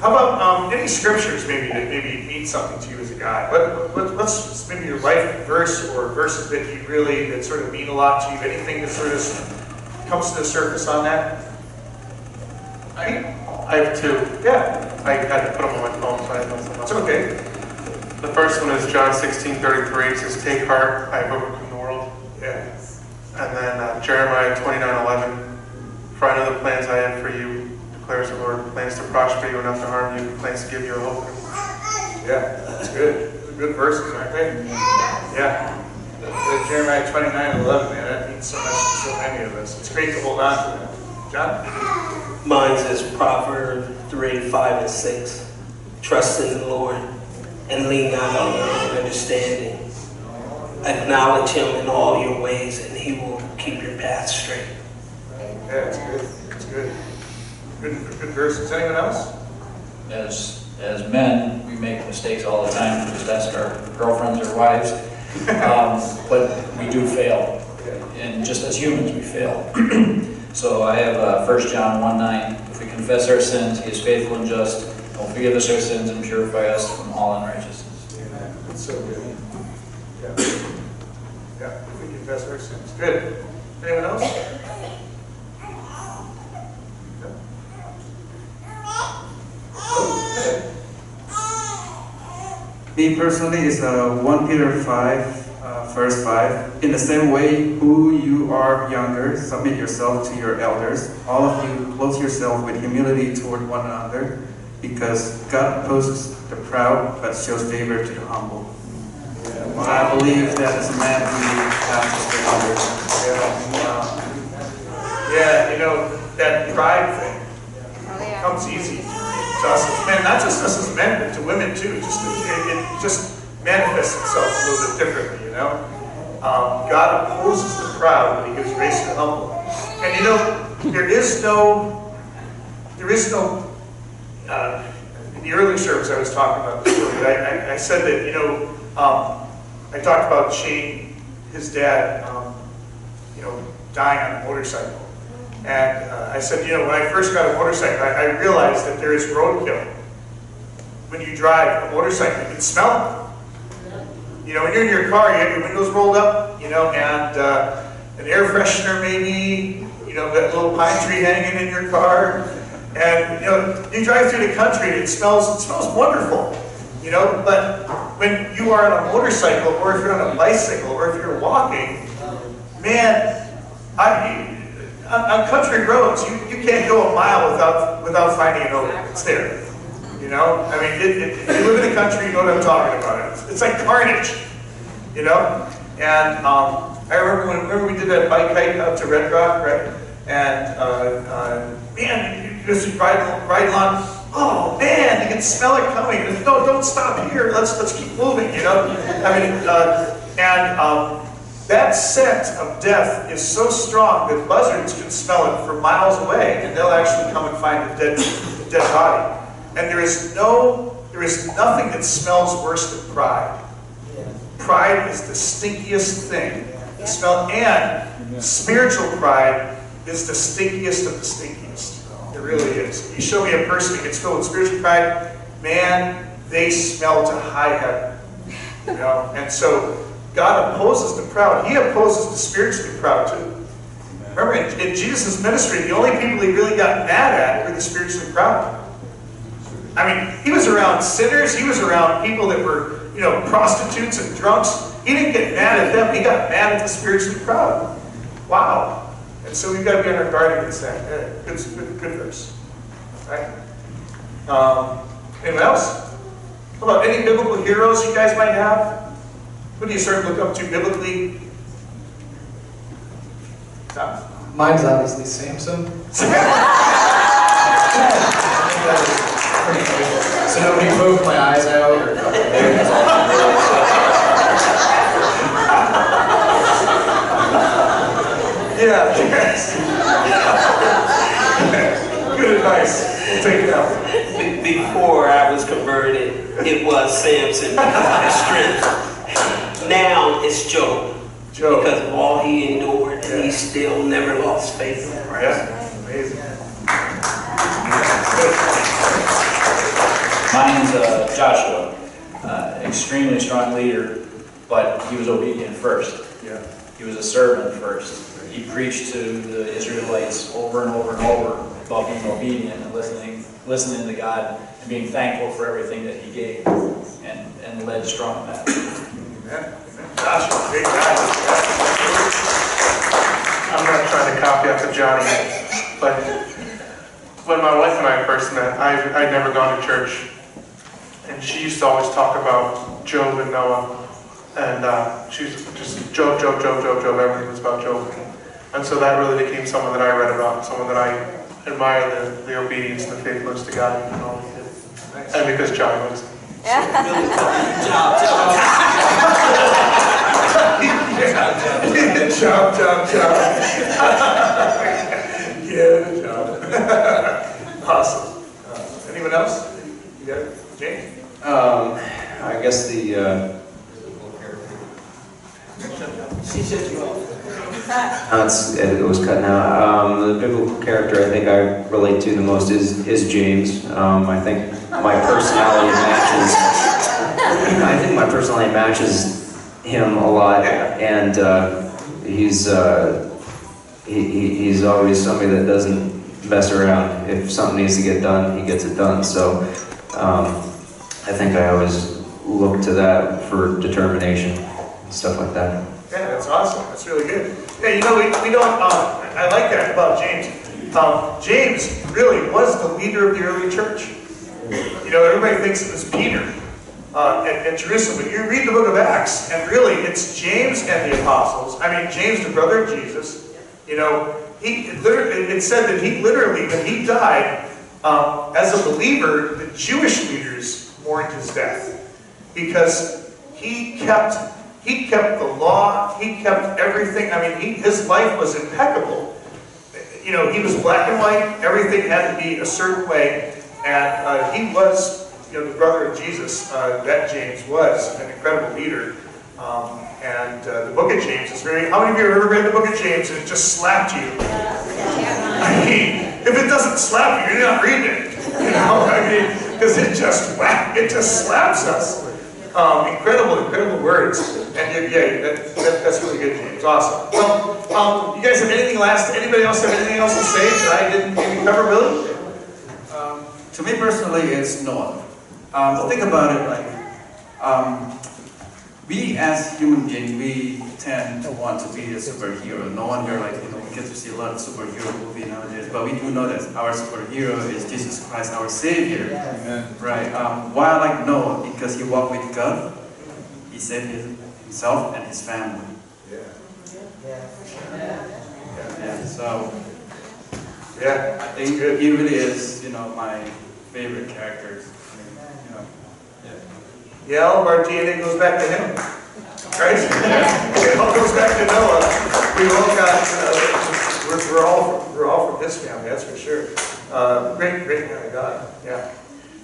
How about any scriptures maybe that maybe mean something to you as a guy? What's maybe your life verse or verses that you really, that sort of mean a lot to you? Anything that sort of comes to the surface on that? I have two. Yeah, I had to put them on my phone, so I don't know. it's okay. The first one is John 16:33. It says, "Take heart, I have overcome the world." Yeah. And then Jeremiah 29:11. "For I know the plans I have for you, declares the Lord, plans to prosper you and not to harm you, plans to give you a hope." Yeah, that's good. Good verses, aren't they? Yeah. Jeremiah 29:11, man, that means so much to so many of us. It's great to hold on to that. John? Mine says Proverbs 3:5-6. Trust in the Lord and lean not on your own understanding. Acknowledge him in all your ways and he will keep your path straight. Yeah, it's good. It's good. Good verses. Anyone else? As men, we make mistakes all the time. Just ask our girlfriends or wives. But we do fail. And just as humans, we fail. So I have 1 John 1:9. If we confess our sins, he is faithful and just, and will forgive us our sins and purify us from all unrighteousness. Amen. That's so good. Yeah. Yeah, we confess our sins. Good. Anyone else? me personally is 1 Peter 5, verse 5. In the same way, who you are younger, submit yourself to your elders. All of you clothe yourself with humility toward one another, because God opposes the proud, but shows favor to the humble. I believe that as a man, we have to stay humble. Yeah, you know, that pride thing comes easy to us as men, not just us as men, but to women too. It just manifests itself a little bit differently, you know. God opposes the proud, but he gives grace to the humble. And you know, there is no, in the early service I was talking about this earlier, I said that, you know, I talked about Shane, his dad, you know, dying on a motorcycle. And I said, you know, when I first got a motorcycle, I realized that there is roadkill. When you drive a motorcycle, you can smell it. You know, when you're in your car, you have your windows rolled up, you know, and an air freshener maybe, you know, that little pine tree hanging in your car. And, you know, you drive through the country and it smells wonderful, you know, but when you are on a motorcycle, or if you're on a bicycle, or if you're walking, man, on country roads, you can't go a mile without finding an odor. It's there. You know? I mean, if you live in the country, you know what I'm talking about. It's like carnage. You know? And I remember we did that bike hike up to Red Rock, right? And man, you just ride along. Oh man, you can smell it coming. No, don't stop here. Let's keep moving. You know? I mean, that scent of death is so strong that buzzards can smell it from miles away, and they'll actually come and find the dead a dead body. And there is nothing that smells worse than pride. Pride is the stinkiest thing. The smell, and spiritual pride is the stinkiest of the stinkiest. It really is. You show me a person who gets filled with spiritual pride, man, they smell to high heaven. You know? And so God opposes the proud. He opposes the spiritually proud too. Remember, in Jesus' ministry, the only people he really got mad at were the spiritually proud. I mean, he was around sinners. He was around people that were, you know, prostitutes and drunks. He didn't get mad at them. He got mad at the spiritually proud. Wow. And so we've got to be on our guard against that. Yeah, good verse. Right? Anyone else? How about any biblical heroes you guys might have? Who do you start to look up to biblically? Tom? Mine's obviously Samson. So nobody poked my eyes out or Yeah, yes. Good advice. We'll take it out. Before I was converted, it was Samson because of strength. Now it's Job. Job. Because of all he endured, and he still never lost faith. Yeah, amazing. Mine's Joshua, extremely strong leader, but he was obedient first. Yeah. He was a servant first. He preached to the Israelites over and over and over about being obedient and listening to God and being thankful for everything that he gave, and led strong in that. Amen. Joshua, great guy. I'm not trying to copy after Johnny, but when my wife and I first met, I'd never gone to church, and she used to always talk about Job and Noah, and she's just Job, everything was about Job. And so that really became someone that I read about, someone that I admire the obedience and the faithfulness to God and all he did. And because Johnny was. Job. Yeah, job. Awesome. Anyone else? You got it? James? I guess the, She shut you off. it was cutting out. The biblical character I think I relate to the most is James. I think my personality matches. I think my personality matches him a lot, and he's always somebody that doesn't mess around. If something needs to get done, he gets it done. So I think I always look to that for determination and stuff like that. Yeah, that's awesome. That's really good. Yeah, you know, we don't, I like that about James. James really was the leader of the early church. You know, everybody thinks it was Peter at Jerusalem, but you read the book of Acts, and really it's James and the apostles. I mean, James, the brother of Jesus, you know, it said that he literally, when he died, as a believer, the Jewish leaders mourned his death because he kept the law, he kept everything. I mean, his life was impeccable. You know, he was black and white, everything had to be a certain way, and he was, you know, the brother of Jesus, that James was an incredible leader. And the book of James is very, how many of you have ever read the book of James and it just slapped you? I mean, if it doesn't slap you, you're not reading it. You know, I mean, because it just slaps us. Incredible words. And yeah, that's really good, James. Awesome. Well, you guys have anything last? Anybody else have anything else to say that I didn't maybe cover, really? To me personally, it's Noah. Think about it like, we as human beings, we tend to want to be a superhero. No one here, like, you know, we get to see a lot of superhero movies nowadays, but we do know that our superhero is Jesus Christ, our Savior. Amen. Right? Why I like Noah? Because he walked with God. He saved himself and his family. Yeah. So Yeah, I think he really is, you know, my favorite characters. You know. Yeah, all of our DNA goes back to him, right? It all goes back to Noah. We all got we're all from his family, that's for sure. Great man of God, yeah.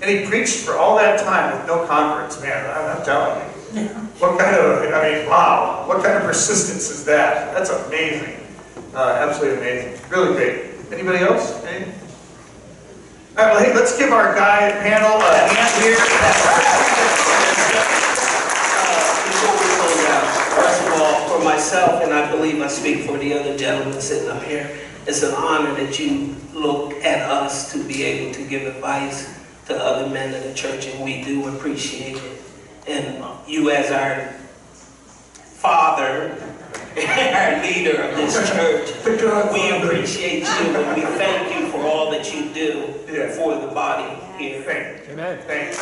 And he preached for all that time with no converts, man, I'm telling you. What kind of, I mean, wow, what kind of persistence is that? That's amazing. Absolutely amazing. Really great. Anybody else? Any? All right, well, hey, let's give our guy panel a hand here. Before we close out, first of all, for myself, and I believe I speak for the other gentlemen sitting up here, it's an honor that you look at us to be able to give advice to other men in the church, and we do appreciate it. And you as our father, our leader of this church, we appreciate you and we thank you for all that you do for the body here. Amen. Thanks.